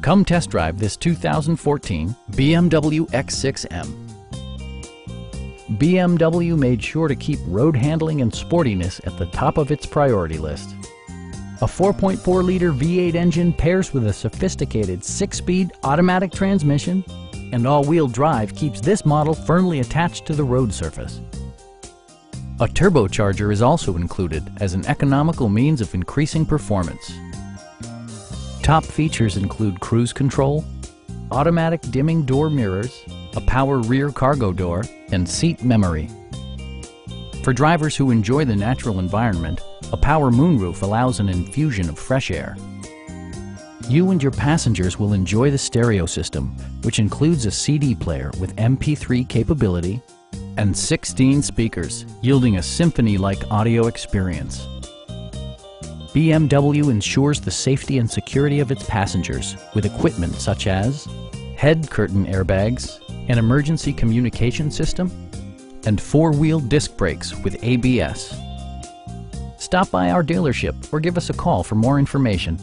Come test drive this 2014 BMW X6M. BMW made sure to keep road handling and sportiness at the top of its priority list. A 4.4-liter V8 engine pairs with a sophisticated 6-speed automatic transmission, and all-wheel drive keeps this model firmly attached to the road surface. A turbocharger is also included as an economical means of increasing performance. Top features include cruise control, automatic dimming door mirrors, a power rear cargo door, and seat memory. For drivers who enjoy the natural environment, a power moonroof allows an infusion of fresh air. You and your passengers will enjoy the stereo system, which includes a CD player with MP3 capability and 16 speakers, yielding a symphony-like audio experience. BMW ensures the safety and security of its passengers with equipment such as head curtain airbags, an emergency communication system, and 4-wheel disc brakes with ABS. Stop by our dealership or give us a call for more information.